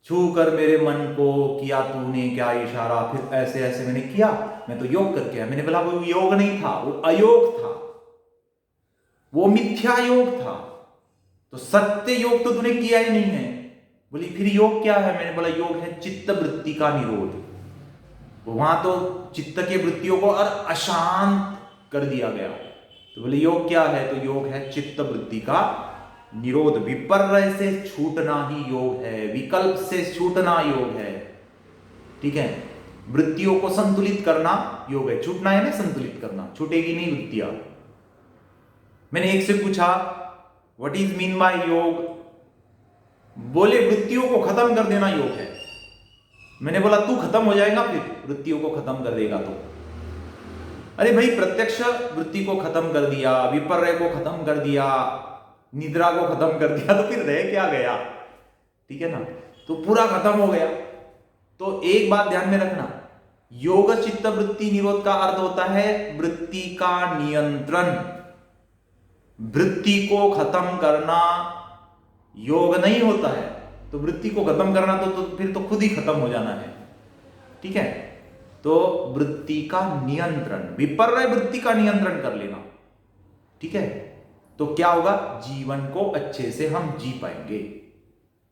छू कर मेरे मन को किया तूने क्या इशारा, फिर ऐसे ऐसे मैंने किया, मैं तो योग करके आया। मैंने बोला वो योग नहीं था, वो अयोग था, वो मिथ्या योग था, तो सत्य योग तो तूने किया ही नहीं है। बोली फिर योग क्या है? मैंने बोला योग है चित्त वृत्ति का निरोध। वहां तो चित्त के वृत्तियों को और अशांत कर दिया गया। तो बोले योग क्या है? तो योग है चित्त वृत्ति का निरोध। विपर्य से छूटना ही योग है, विकल्प से छूटना योग है, ठीक है। वृत्तियों को संतुलित करना योग है। छूटना है ना, संतुलित करना, छूटेगी नहीं वृत्तियां। मैंने एक से पूछा व्हाट इज मीन बाय योग? बोले वृत्तियों को खत्म कर देना योग है। मैंने बोला तू खत्म हो जाएगा फिर वृत्तियों को खत्म कर देगा तो? अरे भाई, प्रत्यक्ष वृत्ति को खत्म कर दिया, विपर्य को खत्म कर दिया, निद्रा को खत्म कर दिया, तो फिर रह क्या गया? ठीक है ना, तो पूरा खत्म हो गया। तो एक बात ध्यान में रखना, योग चित्त वृत्ति निरोध का अर्थ होता है वृत्ति का नियंत्रण। वृत्ति को खत्म करना योग नहीं होता है। तो वृत्ति को खत्म करना तो फिर तो खुद ही खत्म हो जाना है, ठीक है। तो वृत्ति का नियंत्रण, विपर्य वृत्ति का नियंत्रण कर लेना, ठीक है। तो क्या होगा? जीवन को अच्छे से हम जी पाएंगे।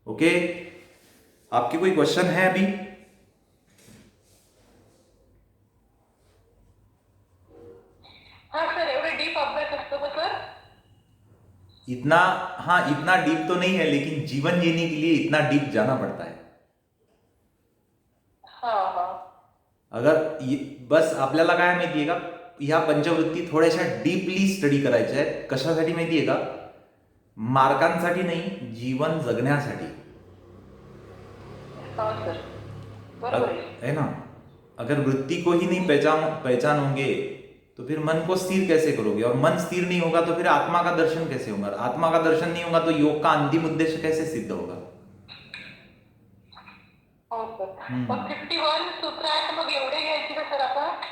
ओके, आपके कोई क्वेश्चन है अभी? हाँ सर, एवढे डीप अभ्यास असतो का सर? इतना, हाँ इतना डीप तो नहीं है, लेकिन जीवन जीने के लिए इतना डीप जाना पड़ता है। हाँ हाँ अगर बस आपल्याला काय माहिती आहे का, ह्या पंचवृत्ती थोड्याशा डीपली स्टडी करायच्या आहेत. कशासाठी माहिती आहे का? मार्कांसाठी नाही, जीवन जगण्यासाठी. हाँ सर, बरोबर है. है ना. अगर वृत्ति को ही नहीं पहचानोगे तो फिर मन को स्थिर कैसे करोगे, और मन स्थिर नहीं होगा तो फिर आत्मा का दर्शन कैसे होगा, आत्मा का दर्शन नहीं होगा तो योग का अंतिम उद्देश्य कैसे सिद्ध होगा. हो सर. मग 51 सूत्र आहे तर मग एवढे घ्यायचे का सर आपण?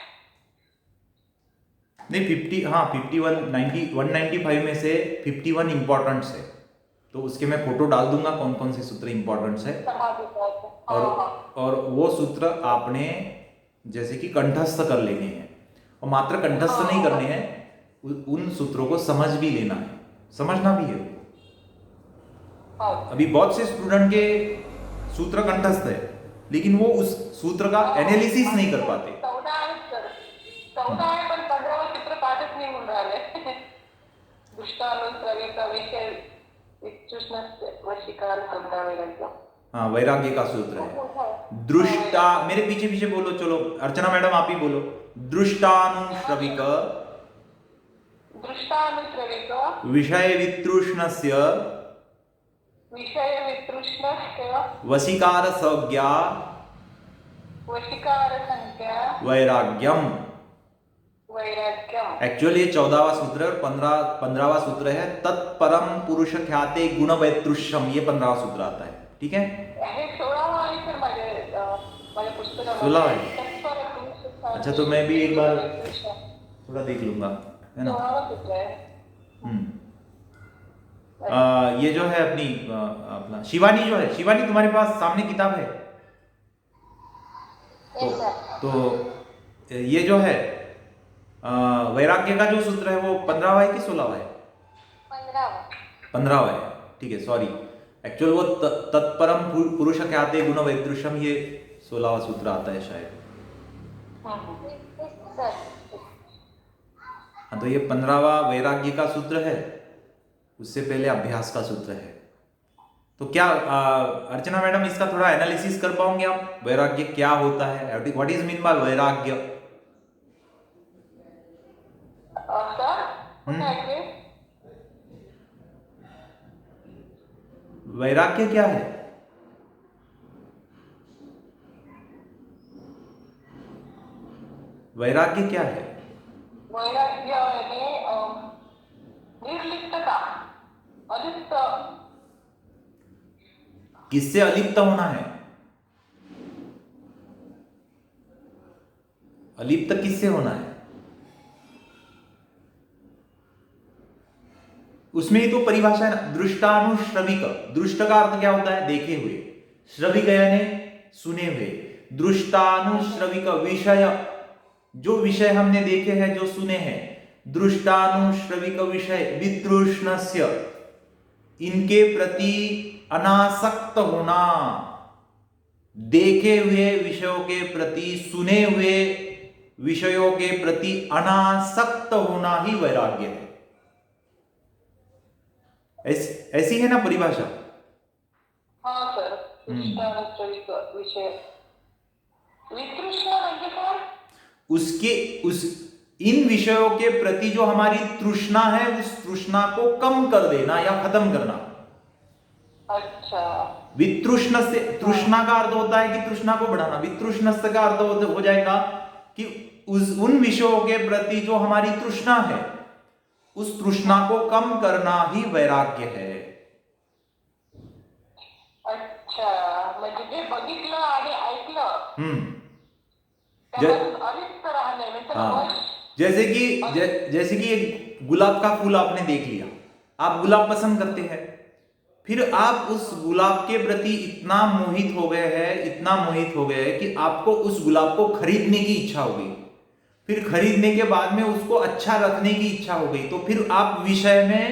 नहीं 50, हाँ 51, 195 में से 51 इंपॉर्टेंट्स है, तो उसके मैं फोटो डाल दूंगा कौन कौन से सूत्र इंपॉर्टेंट्स है. और वो सूत्र आपने जैसे कि कंठस्थ कर लेने हैं, और मात्र कंठस्थ नहीं करने हैं, उन सूत्रों को समझ भी लेना है, समझना भी है. अभी बहुत से स्टूडेंट के सूत्र कंठस्थ है, लेकिन वो उस सूत्र का एनालिसिस नहीं कर पाते. 14 आहे सर, 14 आहे पण 15 सूत्र पाठच नाही होऊन राहिले. दुष्टानुस्रविका विषय विचूष्णस्य वशीकार समजावे लागतो. हाँ, वैराग्य का सूत्र है. दृष्टा, मेरे पीछे पीछे बोलो, चलो अर्चना मैडम आप ही बोलो. दृष्टानुश्रविक दृष्टानुस्रविक विषय वितृष्णस्य विषय वितृष्णस्य वशीकार संज्ञा वशीकार संख्या वैराग्यम. वैराग्यम. एक्चुअली ये 14वां सूत्र है और 15वां सूत्र है तत्परम पुरुष ख्याते गुण वैतृष्यम, ये 15वां सूत्र आता है. ठीक है, हे 16वां आहे सर माझ्या पुस्तकामध्ये. 16वां है. अच्छा, तो मैं भी एक बार थोड़ा देख लूंगा, है ना. 16वां सूत्र है. ये जो है अपनी अपना शिवानी जो है, शिवानी तुम्हारे पास सामने किताब है? Yes sir. तो ये जो है वैराग्य का जो सूत्र है वो 15वां है कि 16वां है? 15वां। 15वां है, ठीक है, सॉरी। एक्चुअल वो तत्परम पुरुष ख्याते गुण वैदृश्यम, ये 16वां सूत्र आता है शायद। सर हाँ, तो ये 15वां वैराग्य का सूत्र है, उससे पहले अभ्यास का सूत्र है। तो क्या अर्चना मैडम इसका थोड़ा एनालिसिस कर पाओगे आप? वैराग्य क्या होता है? व्हाट इज मीन बाय वैराग्य? सर कुठे आहे? वैराग्य क्या है? वैराग्य क्या है? वैराग्य यानी निर्लिप्तता, अलिप्त। किससे अलिप्त होना है? अलिप्त किससे होना है? उसमें ही तो परिभाषा है ना, दृष्टानुश्रविक। दृष्ट का अर्थ क्या होता है? देखे हुए। श्रविक यानी सुने हुए। दृष्टानुश्रविक विषय, जो विषय हमने देखे हैं, जो सुने हैं। दृष्टानुश्रविक विषय वितृष्णस्य, इनके प्रति अनासक्त होना। देखे हुए विषयों के प्रति, सुने हुए विषयों के प्रति अनासक्त होना ही वैराग्य है। ऐसी है ना परिभाषा? हाँ सर, दृष्टानुश्रविक विषय। वितृष्णा म्हणजे काय? इन विषयों के प्रति जो हमारी तृष्णा है, उस तृष्णा को कम कर देना या खत्म करना। अच्छा। वितृष्ण से, तृष्णा का अर्थ होता है कि तृष्णा को बढ़ाना। वितृष्ण का अर्थ हो जाएगा कि उन विषयों के प्रति जो हमारी तृष्णा है, उस तृष्णा को कम करना ही वैराग्य है। अच्छा, म्हणजे जे बघितलं आणि ऐकलं हाँ, जैसे कि एक गुलाब का फूल आपने देख लिया, आप गुलाब पसंद करते हैं, फिर आप उस गुलाब के प्रति इतना मोहित हो गए हैं कि आपको उस गुलाब को खरीदने की इच्छा हो गई। फिर खरीदने के बाद में उसको अच्छा रखने की इच्छा हो गई, तो फिर आप विषय में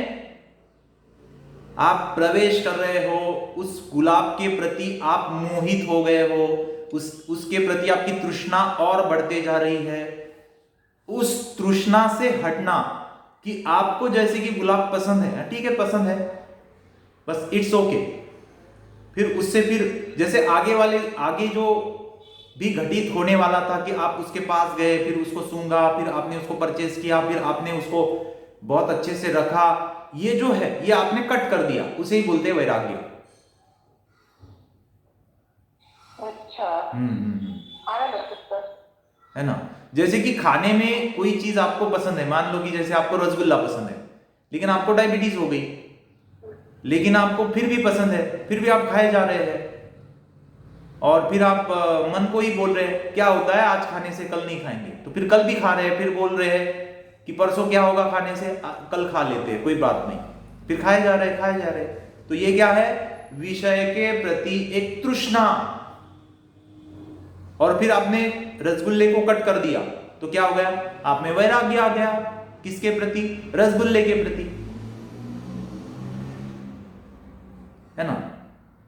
आप प्रवेश कर रहे हो, उस गुलाब के प्रति आप मोहित हो गए हो, उसके प्रति आपकी तृष्णा और बढ़ते जा रही है। उस तृष्णा से हटना, कि आपको जैसे कि गुलाब पसंद है, ठीक है पसंद है, बस इट्स ओके। फिर उससे फिर जैसे आगे जो भी घटित होने वाला था कि आप उसके पास गए, फिर उसको सूंघा, फिर आपने उसको परचेज किया, फिर आपने उसको बहुत अच्छे से रखा, ये जो है ये आपने कट कर दिया, उसे ही बोलते हैं वैराग्य। अच्छा। है ना? जैसे कि खाने में कोई चीज आपको पसंद है, मान लो कि जैसे आपको रसगुल्ला पसंद है, लेकिन आपको डायबिटीज हो गई, लेकिन आपको फिर भी पसंद है, फिर भी आप खाए जा रहे हैं, और फिर आप मन को ही बोल रहे हैं क्या होता है आज खाने से कल नहीं खाएंगे, तो फिर कल भी खा रहे हैं, फिर बोल रहे हैं कि परसों क्या होगा खाने से, कल खा लेते हैं, कोई बात नहीं, फिर खाए जा रहे। तो ये क्या है? विषय के प्रति एक तृष्णा। और फिर आपने रसगुल्ले को कट कर दिया, तो क्या हो गया? आप में वैराग्य आ गया। किसके प्रति? रसगुल्ले के प्रति, है ना?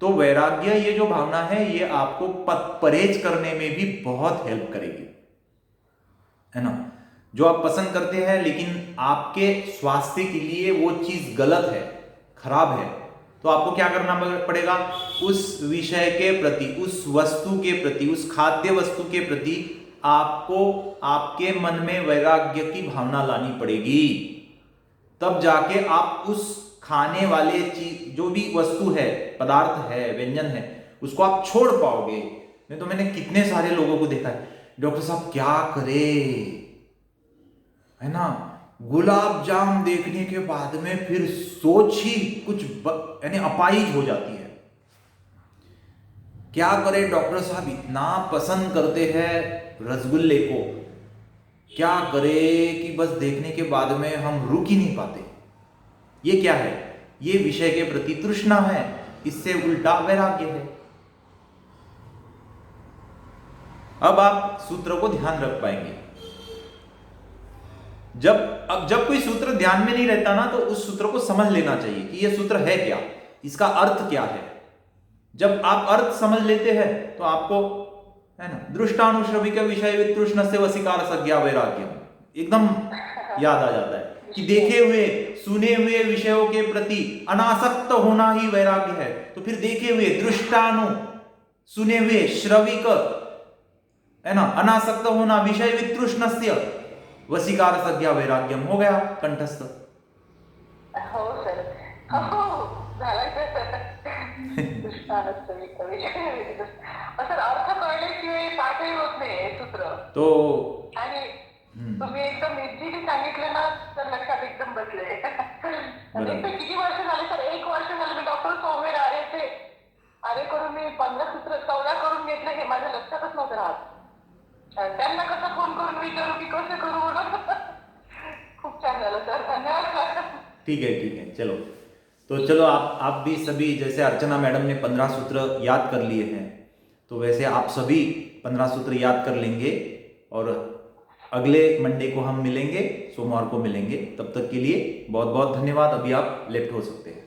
तो वैराग्य, ये जो भावना है, ये आपको परहेज करने में भी बहुत हेल्प करेगी, है ना? जो आप पसंद करते हैं लेकिन आपके स्वास्थ्य के लिए वो चीज गलत है, खराब है, तो आपको क्या करना पड़ेगा? उस विषय के प्रति, उस वस्तु के प्रति, उस खाद्य वस्तु के प्रति आपको आपके मन में वैराग्य की भावना लानी पड़ेगी। तब जाके आप उस खाने वाले चीज, जो भी वस्तु है, पदार्थ है, व्यंजन है, उसको आप छोड़ पाओगे। नहीं तो मैंने कितने सारे लोगों को देखा है, डॉक्टर साहब क्या करे, है ना, गुलाब जाम देखने के बाद में फिर सोच ही कुछ यानी अपाहिज हो जाती है। क्या करे डॉक्टर साहब, इतना पसंद करते हैं रसगुल्ले को, क्या करे कि बस देखने के बाद में हम रुक ही नहीं पाते। ये क्या है? ये विषय के प्रति तृष्णा है, इससे उल्टा वैराग्य है। अब आप सूत्र को ध्यान रख पाएंगे। जब कोई सूत्र ध्यान में नहीं रहता ना, तो उस सूत्र को समझ लेना चाहिए कि यह सूत्र है क्या, इसका अर्थ क्या है। जब आप अर्थ समझ लेते हैं तो आपको, है ना, दृष्टानुश्रविक विषय वितृष्ण से वशीकार संज्ञा वैराग्य एकदम याद आ जाता है कि देखे हुए सुने हुए विषयों के प्रति अनासक्त होना ही वैराग्य है। तो फिर देखे हुए दृष्टानु, सुने हुए श्रविक, है ना, अनासक्त होना, विषय वितृष्णस्य वशीकार संज्ञा वैराग्यम हो गया कंठस्थ। हो सर, हो झाला सर, अर्थ कळल्याशिवाय पाठही होत नाही हे सूत्र. तो आणि तुम्ही एकदम इझिली सांगितलं ना, तर लक्षात एकदम बसले. किती वर्ष झाले सर? 1 वर्ष झालं मी डॉक्टर सोमेर आरे करून मी 15 सूत्र 14 करून घेतलं, हे माझ्या लक्षातच नव्हतं राहत. त्यांना कसं फोन करून विचारू की कसं करू म्हणून. खूप छान झालं सर, धन्यवाद. ठीक है चलो. तो चलो आप भी सभी, जैसे अर्चना मैडम ने 15 सूत्र याद कर लिए हैं, तो वैसे आप सभी 15 सूत्र याद कर लेंगे और अगले मंडे को हम मिलेंगे, सोमवार को मिलेंगे. तब तक के लिए बहुत बहुत धन्यवाद. अभी आप लेफ्ट हो सकते हैं.